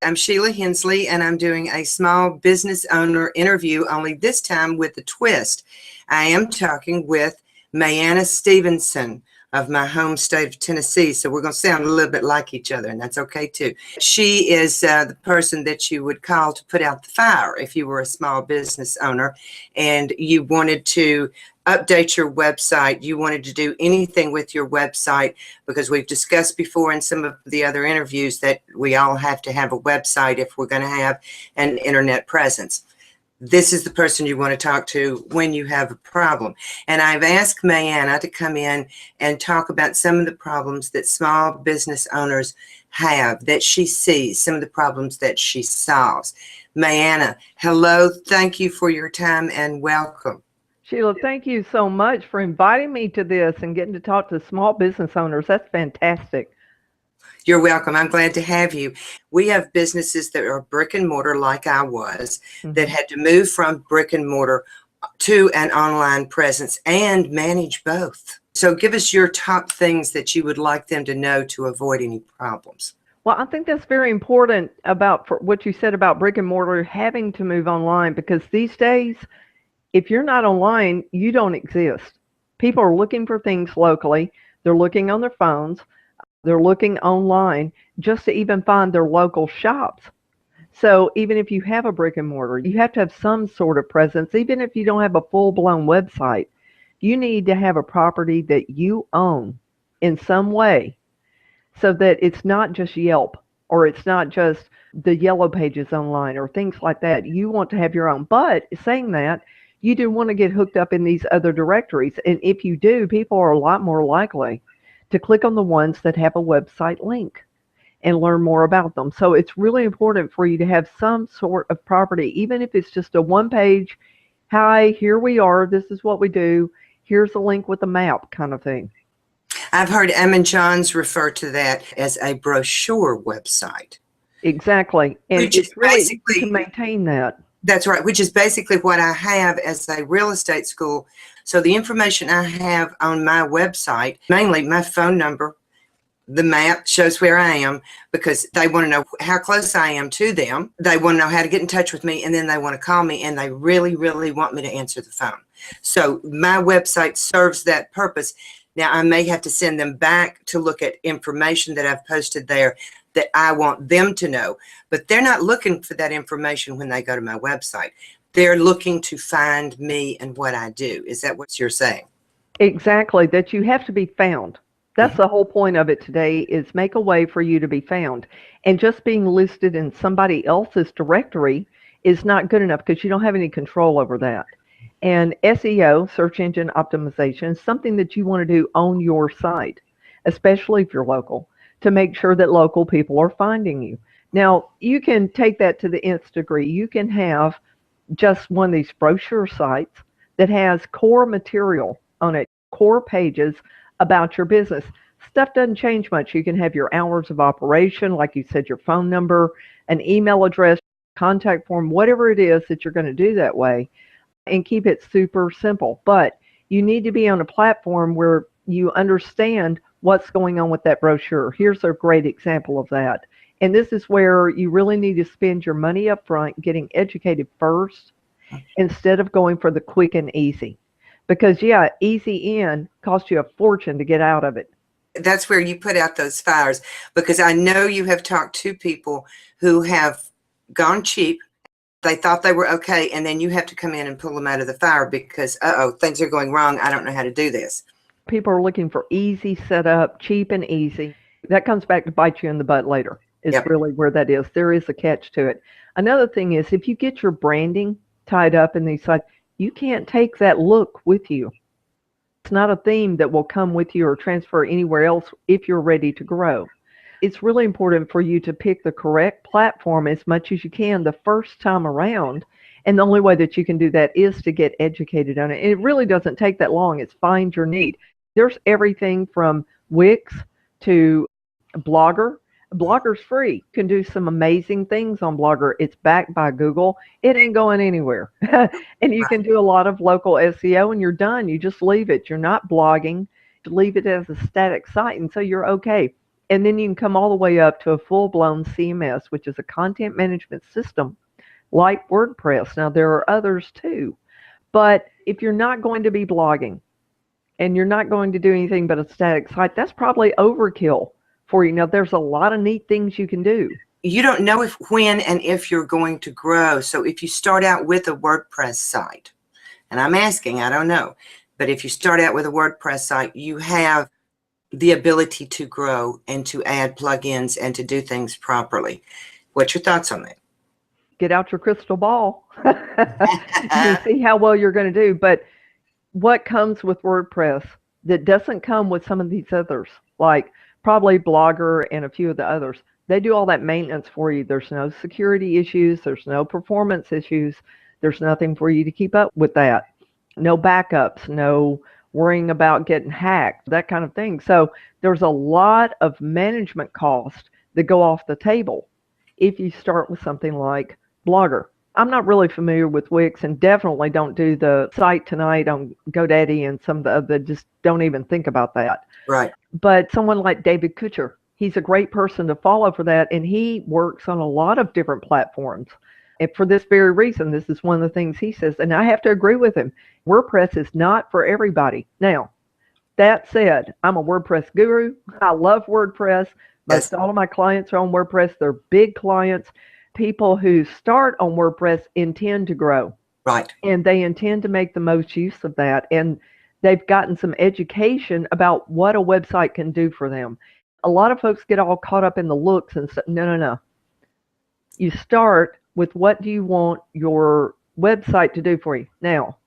I'm Sheila Hensley, and I'm doing a small business owner interview, only this time with a twist. I am talking with MaAnna Stephenson of my home state of Tennessee, so we're going to sound a little bit like each other, and that's okay too. She is the person that you would call to put out the fire if you were a small business owner and you wanted to update your website, you wanted to do anything with your website, because we've discussed before in some of the other interviews that we all have to have a website if we're going to have an internet presence. This is the person you want to talk to when you have a problem. And I've asked MaAnna to come in and talk about some of the problems that small business owners have, that she sees, some of the problems that she solves. MaAnna, hello, thank you for your time and welcome. Sheila, thank you so much for inviting me to this and getting to talk to small business owners. That's fantastic. You're welcome. I'm glad to have you. We have businesses that are brick and mortar, like I was, that had to move from brick and mortar to an online presence and manage both. So give us your top things that you would like them to know to avoid any problems. Well, I think that's very important for what you said about brick and mortar having to move online, because these days, if you're not online, you don't exist. People are looking for things locally. They're looking on their phones. They're looking online just to even find their local shops. So even if you have a brick and mortar, you have to have some sort of presence. Even if you don't have a full-blown website, you need to have a property that you own in some way, so that it's not just Yelp, or it's not just the yellow pages online or things like that. You want to have your own. But saying that, you do want to get hooked up in these other directories. And if you do, people are a lot more likely to click on the ones that have a website link and learn more about them. So it's really important for you to have some sort of property, even if it's just a one-page, hi, here we are, this is what we do, here's a link with a map kind of thing. I've heard Johns refer to that as a brochure website. Exactly. And it's really easy to maintain that. That's right, which is basically what I have as a real estate school. So the information I have on my website, mainly my phone number, the map shows where I am, because they want to know how close I am to them. They want to know how to get in touch with me, and then they want to call me, and they really, really want me to answer the phone. So my website serves that purpose. Now, I may have to send them back to look at information that I've posted there that I want them to know, but they're not looking for that information when they go to my website. They're looking to find me and what I do. Is that what you're saying? Exactly, that you have to be found. That's the whole point of it today, is make a way for you to be found. And just being listed in somebody else's directory is not good enough, because you don't have any control over that. And SEO, search engine optimization, is something that you want to do on your site, especially if you're local, to make sure that local people are finding you. Now, you can take that to the nth degree. You can have just one of these brochure sites that has core material on it, core pages about your business. Stuff doesn't change much. You can have your hours of operation, like you said, your phone number, an email address, contact form, whatever it is that you're going to do that way, and keep it super simple. But you need to be on a platform where you understand what's going on with that brochure. Here's a great example of that. And this is where you really need to spend your money up front getting educated first, instead of going for the quick and easy. Because, yeah, easy in costs you a fortune to get out of it. That's where you put out those fires, because I know you have talked to people who have gone cheap. They thought they were okay, and then you have to come in and pull them out of the fire because, uh-oh, things are going wrong. I don't know how to do this. People are looking for easy setup, cheap and easy. That comes back to bite you in the butt later, is really where that is. There is a catch to it. Another thing is, if you get your branding tied up in these sites, you can't take that look with you. It's not a theme that will come with you or transfer anywhere else if you're ready to grow. It's really important for you to pick the correct platform as much as you can the first time around. And the only way that you can do that is to get educated on it. And it really doesn't take that long. It's find your need. There's everything from Wix to Blogger. Blogger's free. You can do some amazing things on Blogger. It's backed by Google. It ain't going anywhere. And you can do a lot of local SEO, and you're done. You just leave it. You're not blogging. You leave it as a static site, and so you're okay. And then you can come all the way up to a full-blown CMS, which is a content management system like WordPress. Now, there are others too. But if you're not going to be blogging and you're not going to do anything but a static site, that's probably overkill for you. Now, there's a lot of neat things you can do. You don't know when and if you're going to grow. So if you start out with a WordPress site, and I'm asking, I don't know, but if you start out with a WordPress site, you have the ability to grow and to add plugins and to do things properly. What's your thoughts on that? Get out your crystal ball. You see how well you're going to do. But what comes with WordPress that doesn't come with some of these others, like probably Blogger and a few of the others? They do all that maintenance for you. There's no security issues. There's no performance issues. There's nothing for you to keep up with that. No backups, no worrying about getting hacked, that kind of thing. So there's a lot of management costs that go off the table if you start with something like Blogger. I'm not really familiar with Wix, and definitely don't do the site tonight on GoDaddy and some of the other, just don't even think about that. Right. But someone like David Kutcher, he's a great person to follow for that, and he works on a lot of different platforms. And for this very reason, this is one of the things he says, and I have to agree with him. WordPress is not for everybody. Now, that said, I'm a WordPress guru. I love WordPress. Most all of my clients are on WordPress. They're big clients. People who start on WordPress intend to grow. Right. And they intend to make the most use of that. And they've gotten some education about what a website can do for them. A lot of folks get all caught up in the looks and say, no. You start with, what do you want your website to do for you? Now,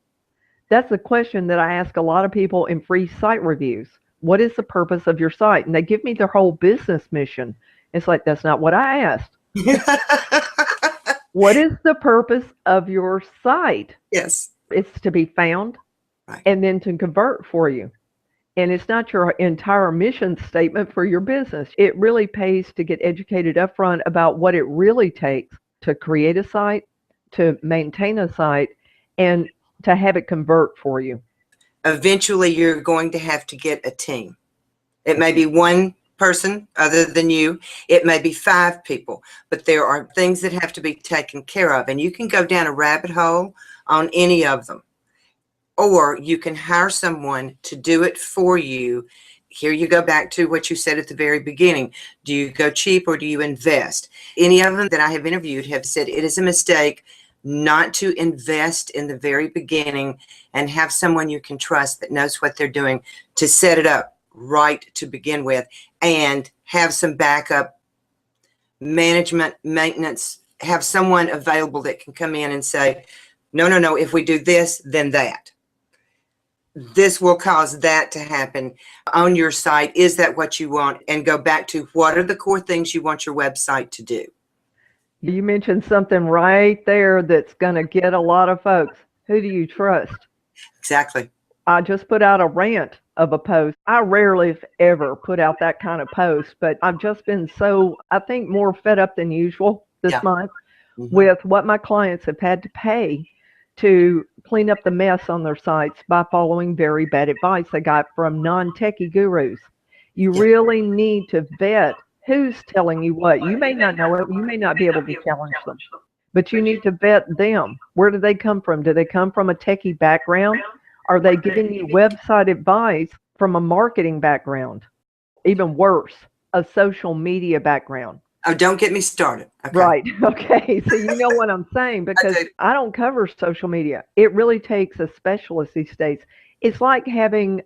that's a question that I ask a lot of people in free site reviews. What is the purpose of your site? And they give me their whole business mission. It's like, that's not what I asked. What is the purpose of your site? Yes. It's to be found, right, and then to convert for you. And it's not your entire mission statement for your business. It really pays to get educated up front about what it really takes to create a site, to maintain a site, and to have it convert for you. Eventually, you're going to have to get a team. It may be one person other than you. It may be 5 people, but there are things that have to be taken care of. And you can go down a rabbit hole on any of them. Or you can hire someone to do it for you. Here you go back to what you said at the very beginning. Do you go cheap or do you invest? Any of them that I have interviewed have said it is a mistake not to invest in the very beginning and have someone you can trust that knows what they're doing to set it up right to begin with, and have some backup management, maintenance, have someone available that can come in and say, no, if we do this, then that. This will cause that to happen on your site. Is that what you want? And go back to, what are the core things you want your website to do? You mentioned something right there that's going to get a lot of folks. Who do you trust? Exactly. I just put out a rant of a post. I rarely, if ever, put out that kind of post, but I've just been so, I think, more fed up than usual this month with what my clients have had to pay to clean up the mess on their sites by following very bad advice they got from non-techie gurus. You really need to vet who's telling you what. You may not know it. You may not be able to challenge them, but you need to vet them. Where do they come from? Do they come from a techie background? Are they giving you website advice from a marketing background? Even worse, a social media background. Oh, don't get me started. Okay. Right. Okay. So you know what I'm saying, because I don't cover social media. It really takes a specialist these days. It's like having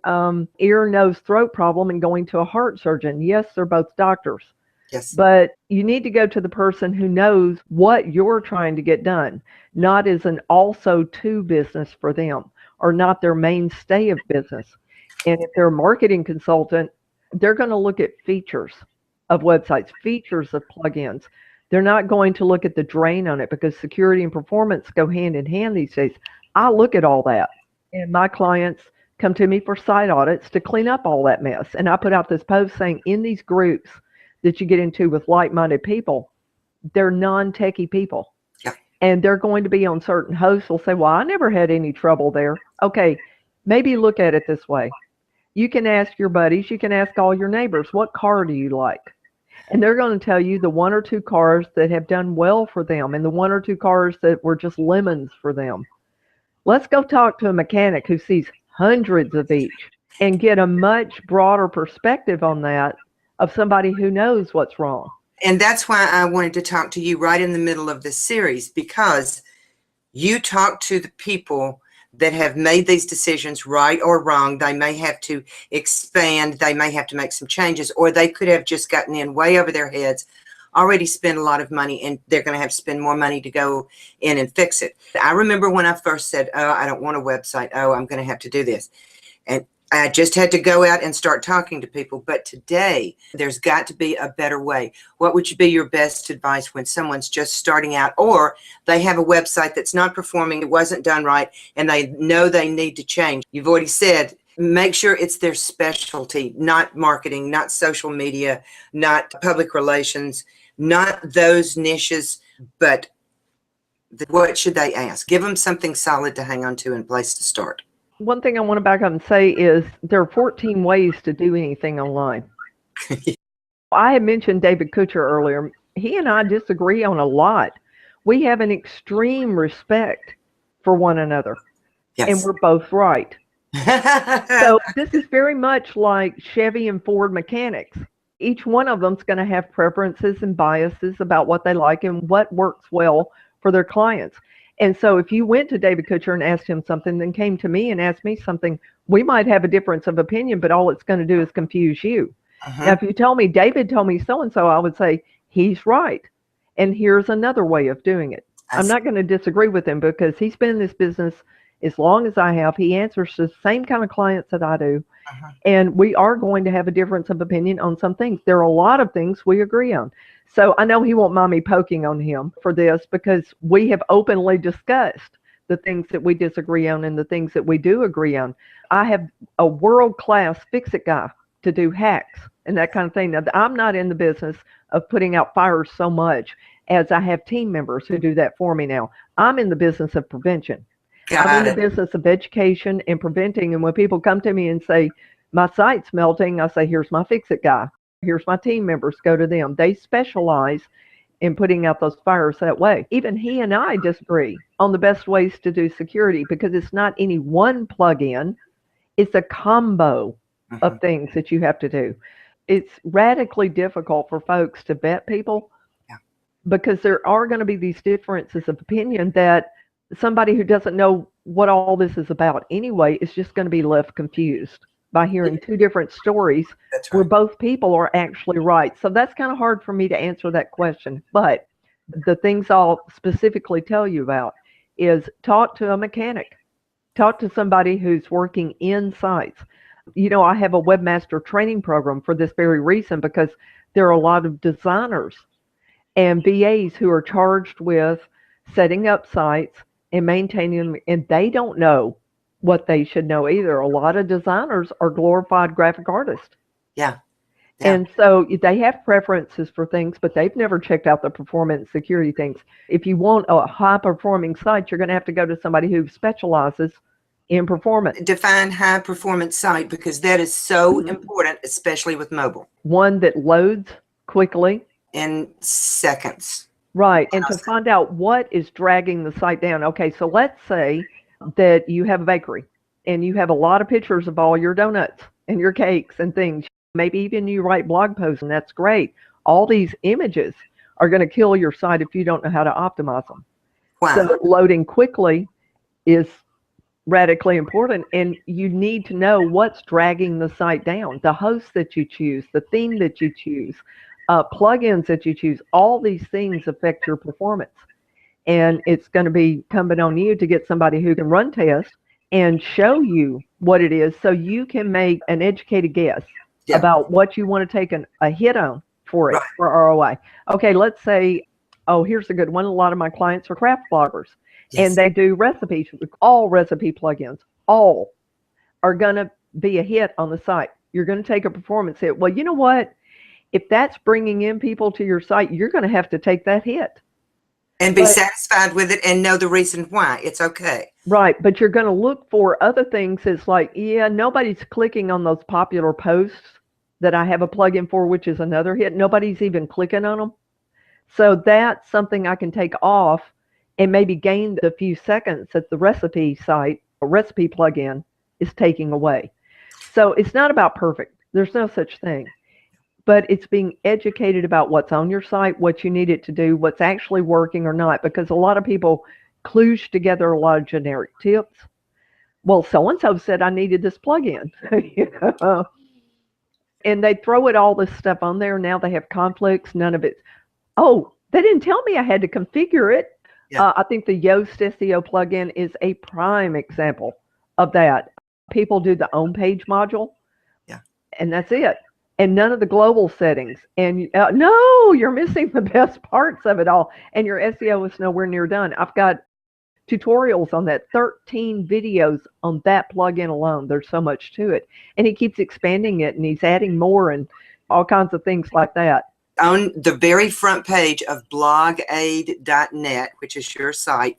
ear, nose, throat problem and going to a heart surgeon. Yes, they're both doctors. Yes. But you need to go to the person who knows what you're trying to get done, not as an also to business for them, or not their mainstay of business. And if they're a marketing consultant, they're going to look at features of websites, features of plugins. They're not going to look at the drain on it, because security and performance go hand in hand these days. I look at all that, and my clients come to me for site audits to clean up all that mess. And I put out this post saying, in these groups that you get into with like-minded people, they're non-techie people. Yeah. And they're going to be on certain hosts will say, well, I never had any trouble there. Okay, maybe look at it this way. You can ask your buddies, you can ask all your neighbors, what car do you like? And they're going to tell you the one or two cars that have done well for them and the one or two cars that were just lemons for them. Let's go talk to a mechanic who sees hundreds of each and get a much broader perspective on that of somebody who knows what's wrong. And that's why I wanted to talk to you right in the middle of this series, because you talk to the people that have made these decisions, right or wrong. They may have to expand, they may have to make some changes, or they could have just gotten in way over their heads, already spent a lot of money, and they're going to have to spend more money to go in and fix it. I remember when I first said, oh, I don't want a website. Oh, I'm going to have to do this. And I just had to go out and start talking to people. But today, there's got to be a better way. What would be your best advice when someone's just starting out, or they have a website that's not performing, it wasn't done right, and they know they need to change? You've already said, make sure it's their specialty, not marketing, not social media, not public relations, not those niches, but what should they ask? Give them something solid to hang on to and place to start. One thing I want to back up and say is there are 14 ways to do anything online. I had mentioned David Kutcher earlier. He and I disagree on a lot. We have an extreme respect for one another, Yes. and we're both right. So this is very much like Chevy and Ford mechanics. Each one of them's going to have preferences and biases about what they like and what works well for their clients. And so if you went to David Kutcher and asked him something, then came to me and asked me something, we might have a difference of opinion, but all it's going to do is confuse you. Now, if you tell me, David told me so-and-so, I would say, he's right. And here's another way of doing it. I'm not going to disagree with him because he's been in this business as long as I have. He answers to the same kind of clients that I do. And we are going to have a difference of opinion on some things. There are a lot of things we agree on. So I know he won't mind me poking on him for this because we have openly discussed the things that we disagree on and the things that we do agree on. I have a world-class fix-it guy to do hacks and that kind of thing. Now, I'm not in the business of putting out fires so much as I have team members who do that for me now. I'm in the business of prevention. I'm in the business of education and preventing. And when people come to me and say, my site's melting, I say, here's my fix-it guy. Here's my team members, go to them. They specialize in putting out those fires that way. Even he and I disagree on the best ways to do security because it's not any one plugin. It's a combo of things that you have to do. It's radically difficult for folks to vet people because there are going to be these differences of opinion that somebody who doesn't know what all this is about anyway is just going to be left confused by hearing two different stories where both people are actually right. So that's kind of hard for me to answer that question. But the things I'll specifically tell you about is talk to a mechanic, talk to somebody who's working in sites. You know, I have a webmaster training program for this very reason because there are a lot of designers and VAs who are charged with setting up sites and maintaining them, and they don't know what they should know either. A lot of designers are glorified graphic artists. Yeah. And so they have preferences for things, but they've never checked out the performance security things. If you want a high performing site, you're going to have to go to somebody who specializes in performance. Define high performance site because that is so important, especially with mobile. One that loads quickly. In seconds. Right. And to find out what is dragging the site down. Okay, so let's say that you have a bakery and you have a lot of pictures of all your donuts and your cakes and things. Maybe even you write blog posts, and that's great. All these images are going to kill your site if you don't know how to optimize them. Wow. So loading quickly is radically important, and you need to know what's dragging the site down. The host that you choose, the theme that you choose, plugins that you choose, all these things affect your performance. And it's going to be incumbent on you to get somebody who can run tests and show you what it is so you can make an educated guess about what you want to take a hit on for it, for ROI. Okay, let's say, oh, here's a good one. A lot of my clients are craft bloggers, and they do recipes. All recipe plugins, all are going to be a hit on the site. You're going to take a performance hit. Well, you know what? If that's bringing in people to your site, you're going to have to take that hit. And be satisfied with it and know the reason why. It's okay. Right, but you're going to look for other things. It's like, yeah, nobody's clicking on those popular posts that I have a plugin for, which is another hit. Nobody's even clicking on them. So that's something I can take off and maybe gain the few seconds that the recipe site, a recipe plugin, is taking away. So it's not about perfect. There's no such thing. But it's being educated about what's on your site, what you need it to do, what's actually working or not, because a lot of people kludge together a lot of generic tips. Well, so-and-so said I needed this plugin. You know? And they throw all this stuff on there. Now they have conflicts. None of it. Oh, they didn't tell me I had to configure it. Yeah. I think the Yoast SEO plugin is a prime example of that. People do the on page module. Yeah. And that's it. And none of the global settings. And no, you're missing the best parts of it all. And your SEO is nowhere near done. I've got tutorials on that, 13 videos on that plugin alone. There's so much to it. And he keeps expanding it and he's adding more and all kinds of things like that. On the very front page of blogaid.net, which is your site,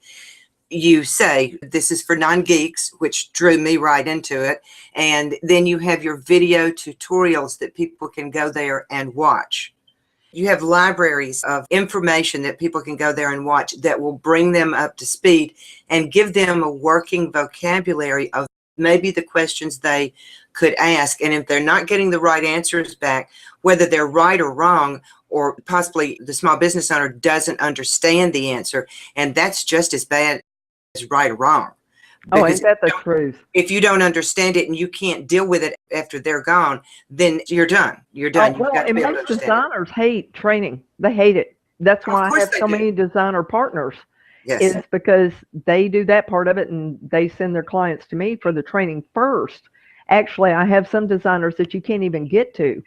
you say this is for non-geeks, which drew me right into it. And then you have your video tutorials that people can go there and watch. You have libraries of information that people can go there and watch that will bring them up to speed and give them a working vocabulary of maybe the questions they could ask. And if they're not getting the right answers back, whether they're right or wrong, or possibly the small business owner doesn't understand the answer, and that's just as bad as right or wrong. Oh, ain't that the truth? If you don't understand it and you can't deal with it after they're gone, then you're done. You're done. Well, and most designers hate training. They hate it. That's why I have so many designer partners. Yes. It's because they do that part of it and they send their clients to me for the training first. Actually, I have some designers that you can't even get to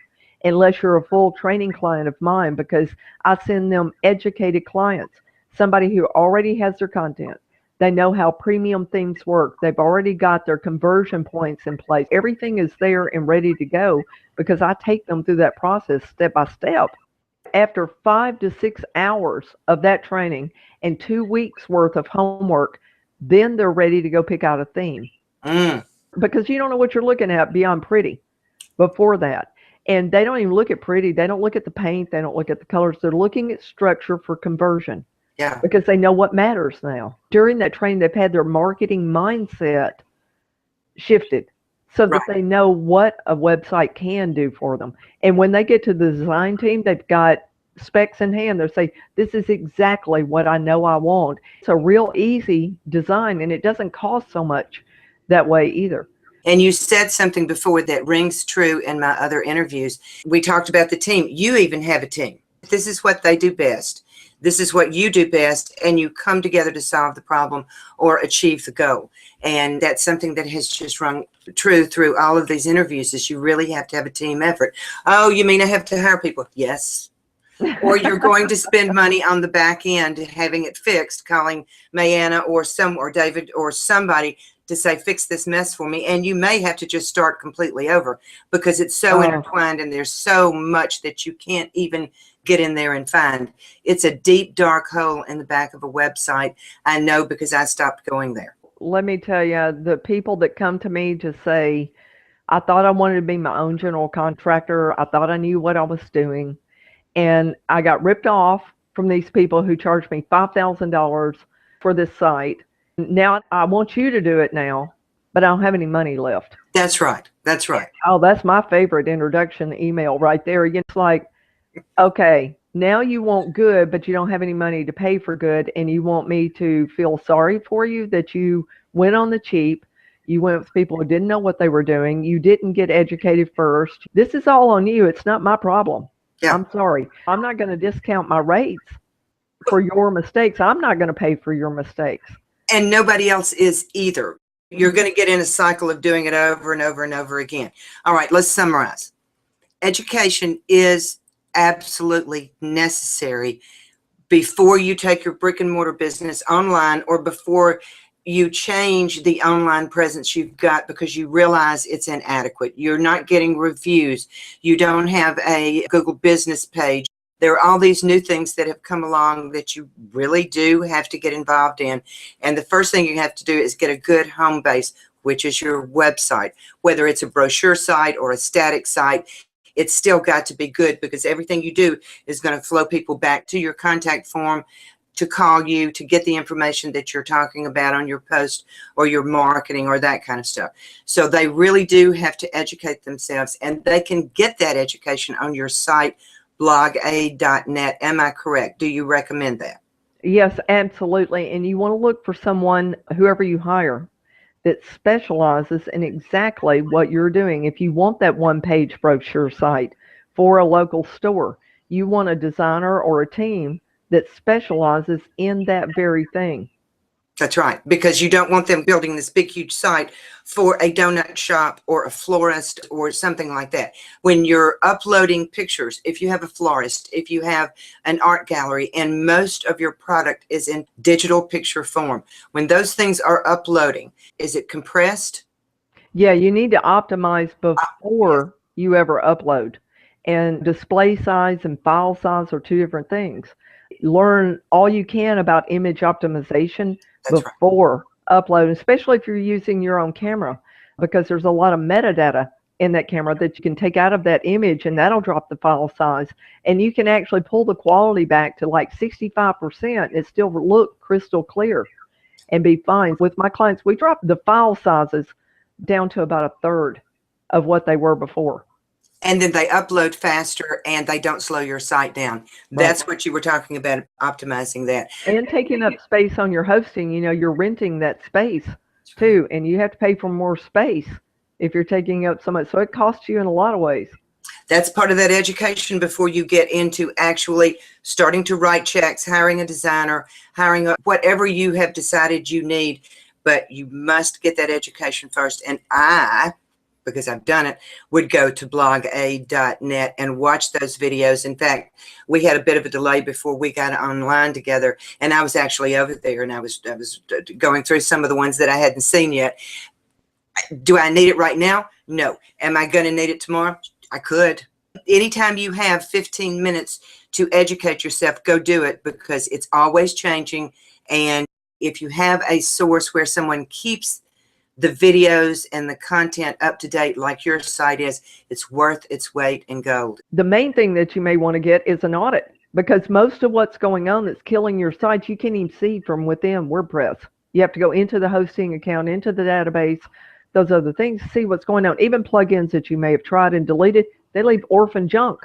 unless you're a full training client of mine, because I send them educated clients, somebody who already has their content. They know how premium themes work. They've already got their conversion points in place. Everything is there and ready to go because I take them through that process step by step. After 5 to 6 hours of that training and 2 weeks worth of homework, then they're ready to go pick out a theme. Because you don't know what you're looking at beyond pretty before that. And they don't even look at pretty. They don't look at the paint. They don't look at the colors. They're looking at structure for conversion. Yeah. Because they know what matters now. During that training, they've had their marketing mindset shifted so that they know what a website can do for them. And when they get to the design team, they've got specs in hand. They'll say, this is exactly what I know I want. It's a real easy design, and it doesn't cost so much that way either. And you said something before that rings true in my other interviews. We talked about the team. You even have a team. This is what they do best. This is what you do best, and you come together to solve the problem or achieve the goal. And that's something that has just rung true through all of these interviews, is you really have to have a team effort. Oh, you mean I have to hire people? Yes. Or you're going to spend money on the back end having it fixed, calling MaAnna or David or somebody to say, fix this mess for me. And you may have to just start completely over because it's so intertwined and there's so much that you can't even get in there and find. It's a deep, dark hole in the back of a website. I know because I stopped going there. Let me tell you, the people that come to me to say, I thought I wanted to be my own general contractor. I thought I knew what I was doing. And I got ripped off from these people who charged me $5,000 for this site. Now I want you to do it now, but I don't have any money left. That's right. That's right. Oh, that's my favorite introduction email right there. It's like, okay, now you want good, but you don't have any money to pay for good. And you want me to feel sorry for you that you went on the cheap. You went with people who didn't know what they were doing. You didn't get educated first. This is all on you. It's not my problem. Yeah. I'm sorry. I'm not going to discount my rates for your mistakes. I'm not going to pay for your mistakes. And nobody else is either. You're going to get in a cycle of doing it over and over and over again. All right, let's summarize. Education is absolutely necessary before you take your brick and mortar business online, or before you change the online presence you've got because you realize it's inadequate. You're not getting reviews. You don't have a Google business page There are all these new things that have come along that you really do have to get involved in. And the first thing you have to do is get a good home base, which is your website. Whether it's a brochure site or a static site, it's still got to be good, because everything you do is going to flow people back to your contact form to call you to get the information that you're talking about on your post or your marketing or that kind of stuff. So they really do have to educate themselves, and they can get that education on your site, blogaid.net. Am I correct? Do you recommend that? Yes, absolutely. And you want to look for someone, whoever you hire, that specializes in exactly what you're doing. If you want that one-page brochure site for a local store, you want a designer or a team that specializes in that very thing. That's right, because you don't want them building this big, huge site for a donut shop or a florist or something like that. When you're uploading pictures, if you have a florist, if you have an art gallery, and most of your product is in digital picture form, when those things are uploading, is it compressed? Yeah, you need to optimize before you ever upload. And display size and file size are two different things. Learn all you can about image optimization That's right. before upload, especially if you're using your own camera, because there's a lot of metadata in that camera that you can take out of that image, and that'll drop the file size. And you can actually pull the quality back to like 65% and still look crystal clear and be fine. With my clients, we drop the file sizes down to about a third of what they were before. And then they upload faster and they don't slow your site down. That's what you were talking about, optimizing that. And taking up space on your hosting, you're renting that space too, and you have to pay for more space if you're taking up so much. So it costs you in a lot of ways. That's part of that education before you get into actually starting to write checks, hiring a designer, hiring whatever you have decided you need. But you must get that education first. And I, because I've done it, would go to blogaid.net and watch those videos. In fact, we had a bit of a delay before we got online together, and I was actually over there, and I was going through some of the ones that I hadn't seen yet. Do I need it right now? No. Am I going to need it tomorrow? I could. Anytime you have 15 minutes to educate yourself, go do it, because it's always changing. And if you have a source where someone keeps the videos and the content up to date like your site is, it's worth its weight in gold. The main thing that you may want to get is an audit, because most of what's going on that's killing your site, you can't even see from within WordPress. You have to go into the hosting account, into the database, those other things, see what's going on. Even plugins that you may have tried and deleted, they leave orphan junk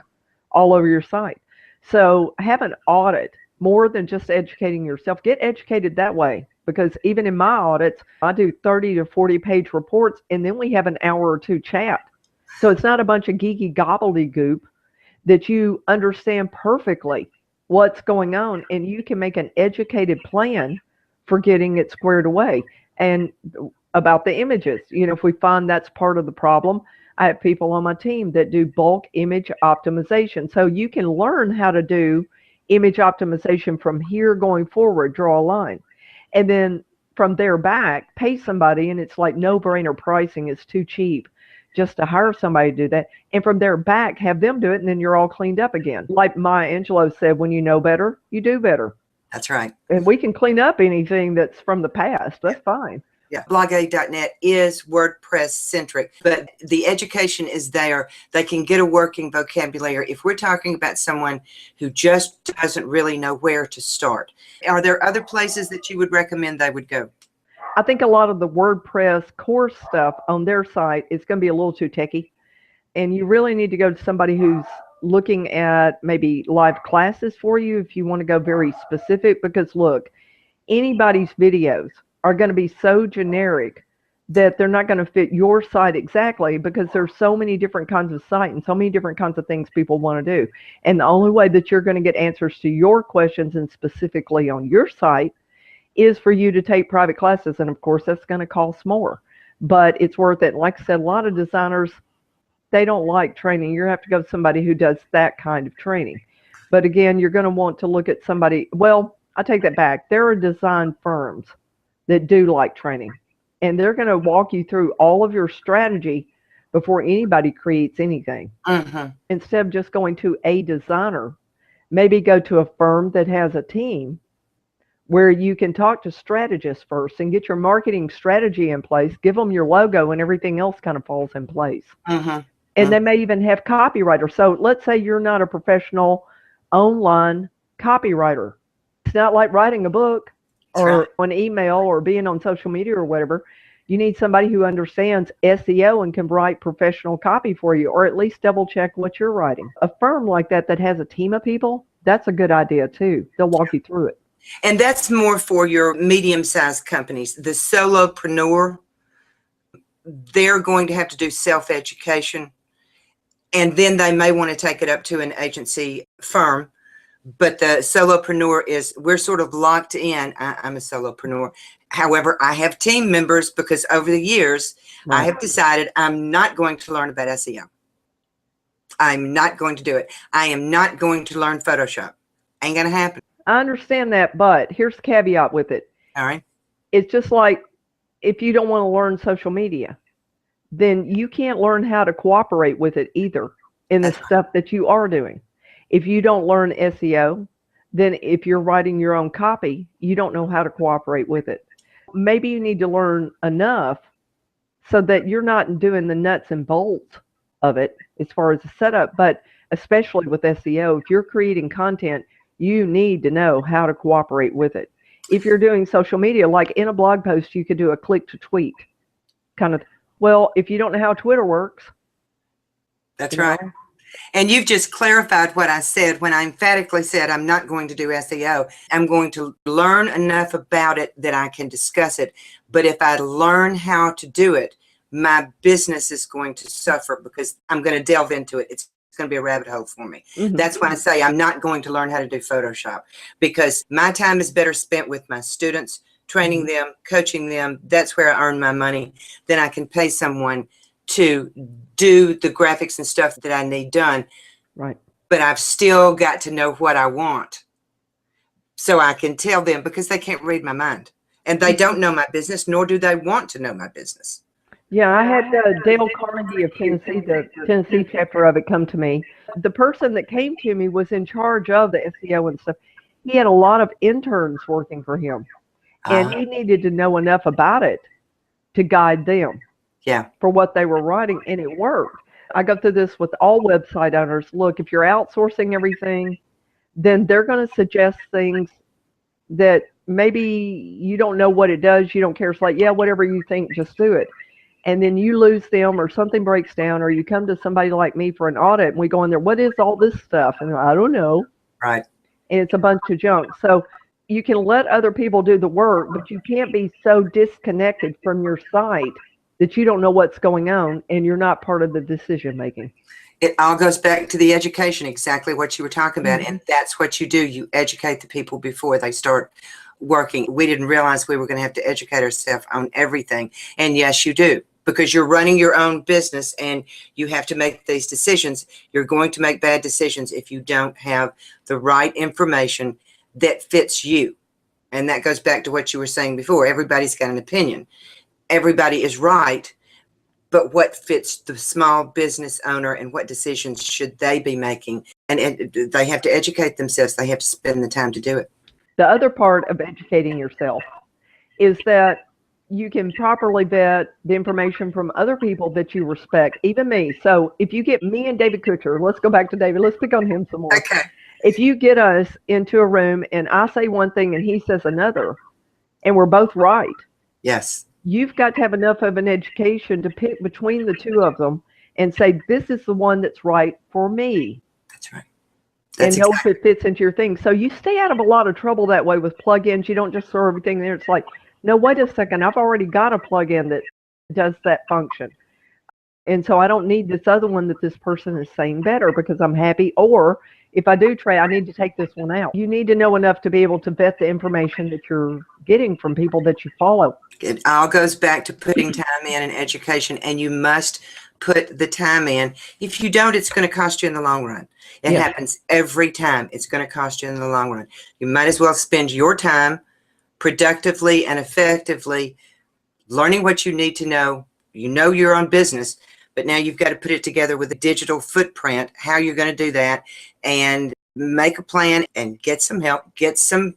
all over your site. So have an audit more than just educating yourself. Get educated that way, because even in my audits, I do 30 to 40 page reports, and then we have an hour or two chat. So it's not a bunch of geeky gobbledygook, that you understand perfectly what's going on, and you can make an educated plan for getting it squared away. And about the images, if we find that's part of the problem, I have people on my team that do bulk image optimization. So you can learn how to do image optimization from here going forward, draw a line. And then from there back, pay somebody, and it's like no-brainer pricing. It's too cheap just to hire somebody to do that. And from there back, have them do it, and then you're all cleaned up again. Like Maya Angelou said, when you know better, you do better. That's right. And we can clean up anything that's from the past. That's fine. Yeah, blogaid.net is WordPress centric, but the education is there. They can get a working vocabulary. If we're talking about someone who just doesn't really know where to start, are there other places that you would recommend they would go? I think a lot of the WordPress course stuff on their site is going to be a little too techy, and you really need to go to somebody who's looking at maybe live classes for you if you want to go very specific, because look, anybody's videos are going to be so generic that they're not going to fit your site exactly, because there's so many different kinds of sites and so many different kinds of things people want to do. And the only way that you're going to get answers to your questions, and specifically on your site, is for you to take private classes. And of course, that's going to cost more, but it's worth it. Like I said, a lot of designers, they don't like training. You have to go to somebody who does that kind of training. But again, you're going to want to look at somebody, well, I take that back. There are design firms that do like training, and they're going to walk you through all of your strategy before anybody creates anything. Instead of just going to a designer Maybe go to a firm that has a team where you can talk to strategists first and get your marketing strategy in place, give them your logo, and everything else kind of falls in place. Mm-hmm. And they may even have copywriters. So let's say you're not a professional online copywriter. It's not like writing a book or an email or being on social media or whatever. You need somebody who understands SEO and can write professional copy for you, or at least double check what you're writing. A firm like that that has a team of people, that's a good idea too. They'll walk you through it. And that's more for your medium-sized companies. The solopreneur, they're going to have to do self-education, and then they may want to take it up to an agency firm. But the solopreneur we're sort of locked in. I'm a solopreneur. However, I have team members because over the years, I have decided I'm not going to learn about SEO. I'm not going to do it. I am not going to learn Photoshop. Ain't going to happen. I understand that, but here's the caveat with it. All right. It's just like if you don't want to learn social media, then you can't learn how to cooperate with it either in the stuff that you are doing. If you don't learn SEO, then if you're writing your own copy, you don't know how to cooperate with it. Maybe you need to learn enough so that you're not doing the nuts and bolts of it as far as the setup, but especially with SEO, if you're creating content, you need to know how to cooperate with it. If you're doing social media, like in a blog post, you could do a click to tweet kind of. Well, if you don't know how Twitter works. That's right. And you've just clarified what I said when I emphatically said I'm not going to do SEO. I'm going to learn enough about it that I can discuss it. But if I learn how to do it, my business is going to suffer because I'm going to delve into it. It's going to be a rabbit hole for me. Mm-hmm. That's why I say I'm not going to learn how to do Photoshop, because my time is better spent with my students, training them, coaching them. That's where I earn my money. Then I can pay someone to do the graphics and stuff that I need done. Right. But I've still got to know what I want so I can tell them, because they can't read my mind and they don't know my business, nor do they want to know my business. Yeah, I had Dale Carnegie of Tennessee, the Tennessee chapter of it, come to me. The person that came to me was in charge of the SEO and stuff. He had a lot of interns working for him, and he needed to know enough about it to guide them. Yeah. For what they were writing, and it worked. I go through this with all website owners. Look, if you're outsourcing everything, then they're going to suggest things that maybe you don't know what it does. You don't care. It's like, yeah, whatever you think, just do it. And then you lose them, or something breaks down, or you come to somebody like me for an audit, and we go in there, what is all this stuff? And I don't know. Right. And it's a bunch of junk. So you can let other people do the work, but you can't be so disconnected from your site that you don't know what's going on and you're not part of the decision making. It all goes back to the education, exactly what you were talking about. Mm-hmm. And that's what you do. You educate the people before they start working. We didn't realize we were going to have to educate ourselves on everything. And yes, you do, because you're running your own business and you have to make these decisions. You're going to make bad decisions if you don't have the right information that fits you. And that goes back to what you were saying before. Everybody's got an opinion. Everybody is right, but what fits the small business owner and what decisions should they be making? And they have to educate themselves. They have to spend the time to do it. The other part of educating yourself is that you can properly vet the information from other people that you respect, even me. So if you get me and David Kutcher, let's go back to David. Let's pick on him some more. Okay. If you get us into a room and I say one thing and he says another, and we're both right. Yes. You've got to have enough of an education to pick between the two of them and say, this is the one that's right for me. That's right. That's and know if it fits into your thing. So you stay out of a lot of trouble that way with plugins. You don't just throw everything there. It's like, no, wait a second. I've already got a plugin that does that function. And so I don't need this other one that this person is saying better because I'm happy. Or if I do try, I need to take this one out. You need to know enough to be able to vet the information that you're getting from people that you follow. It all goes back to putting time in and education, and you must put the time in. If you don't, it's going to cost you in the long run. It happens every time. It's going to cost you in the long run. You might as well spend your time productively and effectively learning what you need to know. You know your own business, but now you've got to put it together with a digital footprint, how you're going to do that, and make a plan and get some help, get some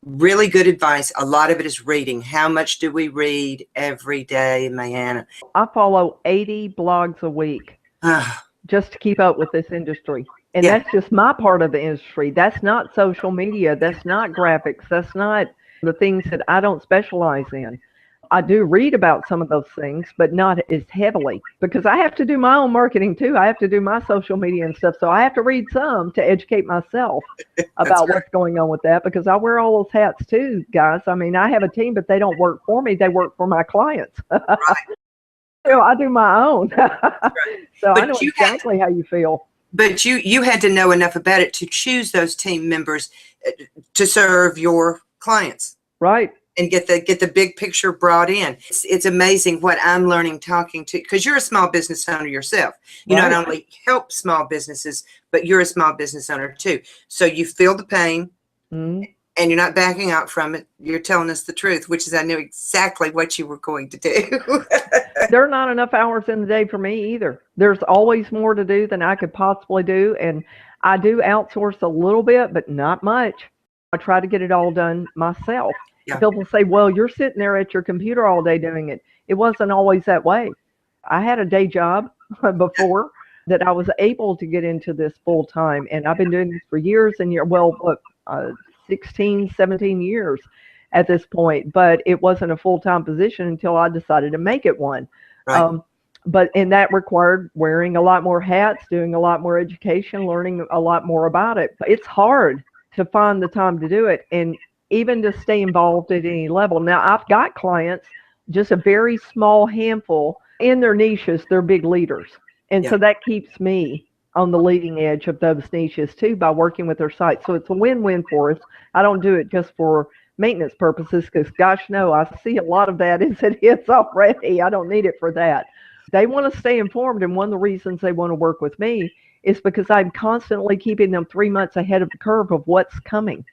really good advice. A lot of it is reading. How much do we read every day, MaAnna? I follow 80 blogs a week Ah, just to keep up with this industry. And yeah, that's just my part of the industry. That's not social media. That's not graphics. That's not the things that I don't specialize in. I do read about some of those things, but not as heavily because I have to do my own marketing too. I have to do my social media and stuff. So I have to read some to educate myself that's about right. what's going on with that because I wear all those hats too, guys. I mean, I have a team, but they don't work for me. They work for my clients. Right, I do my own. right. So I know But exactly how you feel. you had to know enough about it to choose those team members to serve your clients Right. and get the big picture brought in. It's amazing what I'm learning talking to, because you're a small business owner yourself. You not Right. only help small businesses, but you're a small business owner too. So you feel the pain Mm. and you're not backing out from it. You're telling us the truth, which is I knew exactly what you were going to do. There are not enough hours in the day for me either. There's always more to do than I could possibly do. And I do outsource a little bit, but not much. I try to get it all done myself. And Yeah. people say, well, you're sitting there at your computer all day doing it. It wasn't always that way. I had a day job before that I was able to get into this full time. And I've been doing this for years and years. Well, look, 16, 17 years at this point, but it wasn't a full-time position until I decided to make it one. Right. And that required wearing a lot more hats, doing a lot more education, learning a lot more about it. It's hard to find the time to do it and even to stay involved at any level. Now, I've got clients, just a very small handful in their niches, they're big leaders. And so that keeps me on the leading edge of those niches too by working with their site. So it's a win-win for us. I don't do it just for maintenance purposes because gosh no, I see a lot of that as it is already. I don't need it for that. They want to stay informed, and one of the reasons they want to work with me is because I'm constantly keeping them 3 months ahead of the curve of what's coming.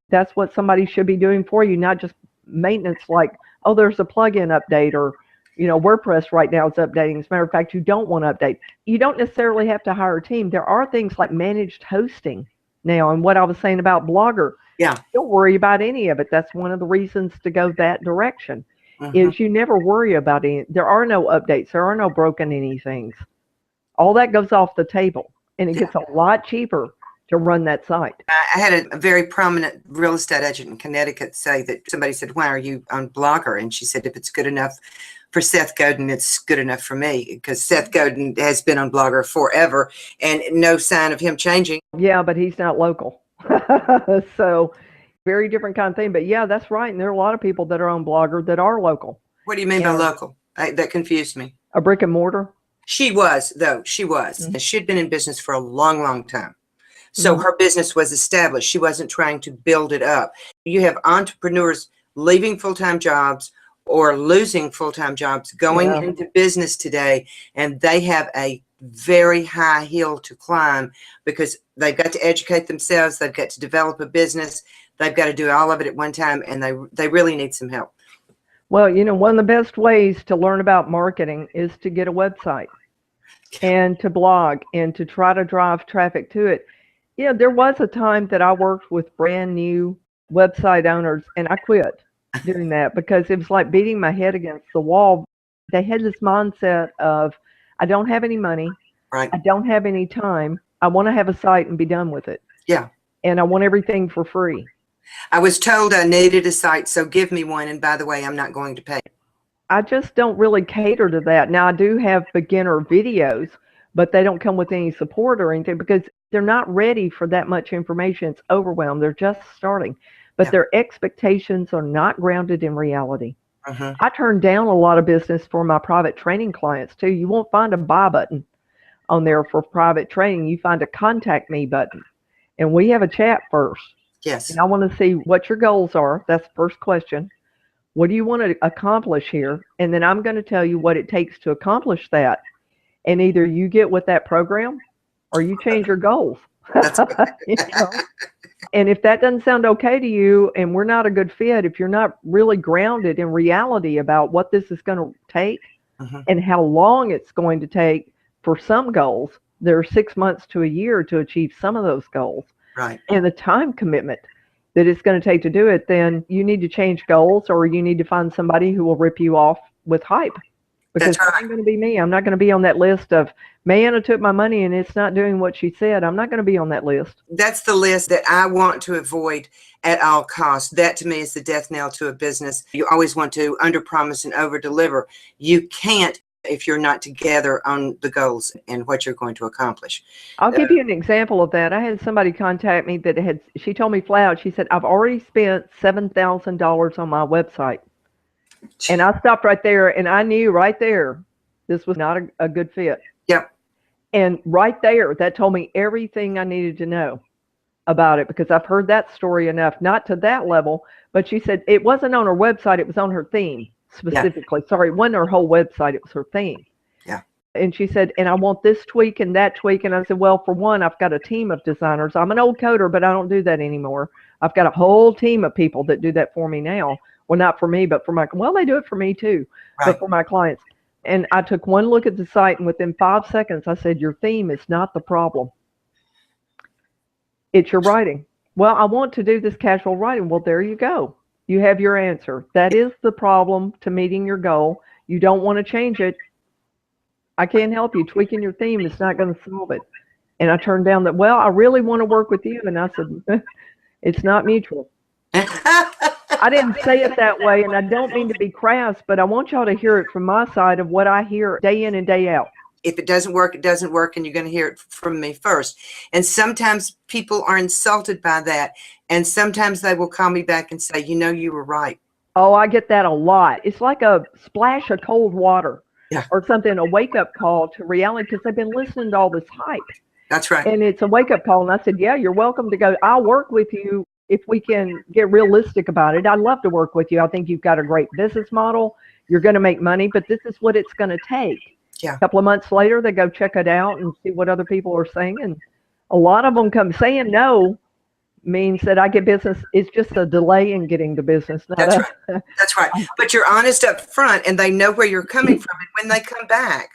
That's what somebody should be doing for you, not just maintenance like, oh, there's a plugin update or WordPress right now is updating. As a matter of fact, you don't want to update. You don't necessarily have to hire a team. There are things like managed hosting now, and what I was saying about Blogger. Yeah. Don't worry about any of it. That's one of the reasons to go that direction. Is you never worry about any. There are no updates. There are no broken anythings. All that goes off the table, and it gets a lot cheaper to run that site. I had a very prominent real estate agent in Connecticut say that somebody said, why are you on Blogger? And she said, if it's good enough for Seth Godin, it's good enough for me, because Seth Godin has been on Blogger forever and no sign of him changing. Yeah, but he's not local. So very different kind of thing. But yeah, that's right. And there are a lot of people that are on Blogger that are local. What do you mean by local? That confused me. A brick and mortar? She was, though. She was. Mm-hmm. She'd been in business for a long, long time. So her business was established. She wasn't trying to build it up. You have entrepreneurs leaving full-time jobs or losing full-time jobs, going into business today, and they have a very high hill to climb because they've got to educate themselves. They've got to develop a business. They've got to do all of it at one time, and they really need some help. Well, one of the best ways to learn about marketing is to get a website and to blog and to try to drive traffic to it. There was a time that I worked with brand new website owners, and I quit doing that because it was like beating my head against the wall. They had this mindset of, I don't have any money. Right. I don't have any time. I want to have a site and be done with it. Yeah. And I want everything for free. I was told I needed a site, so give me one. And by the way, I'm not going to pay. I just don't really cater to that. Now, I do have beginner videos, but they don't come with any support or anything because they're not ready for that much information. It's overwhelmed. They're just starting. But their expectations are not grounded in reality. I turn down a lot of business for my private training clients, too. You won't find a buy button on there for private training. You find a contact me button. And we have a chat first. Yes. And I want to see what your goals are. That's the first question. What do you want to accomplish here? And then I'm going to tell you what it takes to accomplish that. And either you get with that program or you change your goals. And if that doesn't sound okay to you and we're not a good fit, if you're not really grounded in reality about what this is going to take and how long it's going to take for some goals, there are 6 months to a year to achieve some of those goals. Right. and the time commitment that it's going to take to do it, then you need to change goals, or you need to find somebody who will rip you off with hype. Because That's it right. ain't going to be me. I'm not going to be on that list of MaAnna took my money and it's not doing what she said. I'm not going to be on that list. That's the list that I want to avoid at all costs. That to me is the death knell to a business. You always want to underpromise and overdeliver. You can't if you're not together on the goals and what you're going to accomplish. I'll give you an example of that. I had somebody contact me she told me flat out, she said, I've already spent $7,000 on my website. And I stopped right there, and I knew right there this was not a good fit. Yep. And right there, that told me everything I needed to know about it, because I've heard that story enough, not to that level, but she said it wasn't on her website, it was on her theme specifically. Yeah. Sorry, it wasn't her whole website, it was her theme. Yeah. And she said, and I want this tweak and that tweak. And I said, well, for one, I've got a team of designers. I'm an old coder, but I don't do that anymore. I've got a whole team of people that do that for me now. Well, not for me, but for well, they do it for me too, right, but for my clients. And I took one look at the site, and within 5 seconds, I said, your theme is not the problem. It's your writing. Well, I want to do this casual writing. Well, there you go. You have your answer. That is the problem to meeting your goal. You don't want to change it. I can't help you. Tweaking your theme is not going to solve it. And I turned down that, well, I really want to work with you. And I said, it's not mutual. I didn't say it that way, and I don't mean to be crass, but I want y'all to hear it from my side of what I hear day in and day out. If it doesn't work, it doesn't work, and you're going to hear it from me first. And sometimes people are insulted by that, and sometimes they will call me back and say, you know, you were right. Oh, I get that a lot. It's like a splash of cold water, yeah, or something, a wake-up call to reality, because they've been listening to all this hype. That's right. And it's a wake-up call, and I said, yeah, you're welcome to go. I'll work with you if we can get realistic about it. I'd love to work with you. I think you've got a great business model. You're going to make money, but this is what it's going to take. Yeah. A couple of months later, they go check it out and see what other people are saying. And a lot of them come saying no means that I get business. It's just a delay in getting the business. That's right. That's right. But you're honest up front, and they know where you're coming from. And when they come back,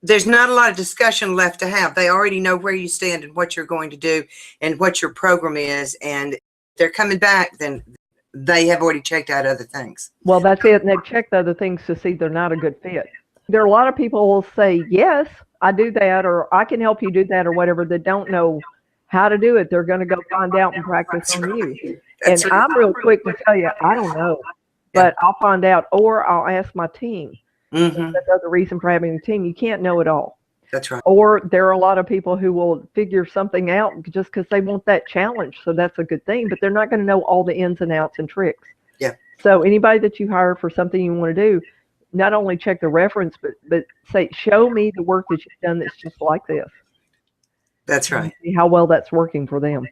there's not a lot of discussion left to have. They already know where you stand and what you're going to do and what your program is. And they're coming back, then they have already checked out other things. Well, that's it. And they've checked other things to see they're not a good fit. There are a lot of people who will say, yes, I do that, or I can help you do that, or whatever, that don't know how to do it. They're going to go find out and practice on you. And I'm real quick to tell you, I don't know, but I'll find out, or I'll ask my team. Mm-hmm. That's another reason for having a team. You can't know it all. That's right. Or there are a lot of people who will figure something out just because they want that challenge. So that's a good thing, but they're not going to know all the ins and outs and tricks. Yeah. So anybody that you hire for something you want to do, not only check the reference, but say, show me the work that you've done that's just like this. That's right. See how well that's working for them.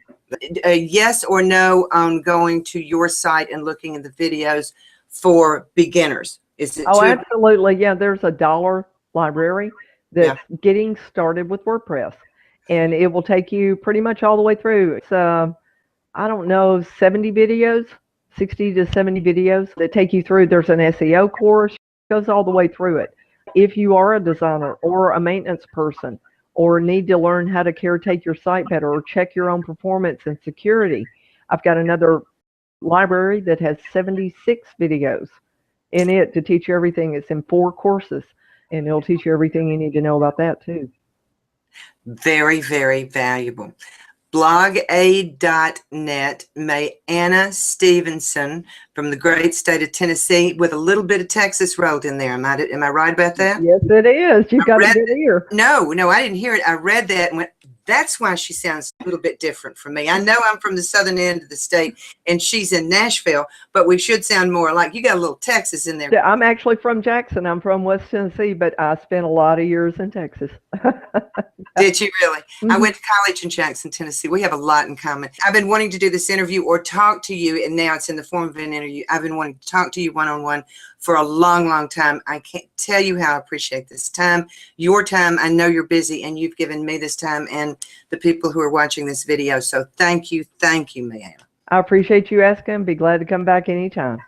Yes or no on going to your site and looking at the videos for beginners? Is it absolutely. Yeah, there's a $1 library that's getting started with WordPress, and it will take you pretty much all the way through. It's I don't know, 70 videos, 60 to 70 videos that take you through. There's an SEO course, goes all the way through it. If you are a designer or a maintenance person, or need to learn how to caretake your site better, or check your own performance and security, I've got another library that has 76 videos in it to teach you everything. It's in 4 courses, and it'll teach you everything you need to know about that too. Very, very valuable. Blog-A.net, MaAnna Stephenson from the great state of Tennessee, with a little bit of Texas rolled in there. Am I right about that? Yes, it is. You've got a good ear. No, I didn't hear it. I read that and went, that's why she sounds a little bit different from me. I know I'm from the southern end of the state and she's in Nashville, but we should sound more like, you got a little Texas in there. I'm actually from Jackson. I'm from West Tennessee, but I spent a lot of years in Texas. Did you really? Mm-hmm. I went to college in Jackson, Tennessee. We have a lot in common. I've been wanting to do this interview or talk to you, and now it's in the form of an interview. I've been wanting to talk to you one-on-one for a long, long time. I can't tell you how I appreciate this time, your time. I know you're busy, and you've given me this time and the people who are watching this video. So thank you, MaAnna. I appreciate you asking. Be glad to come back anytime.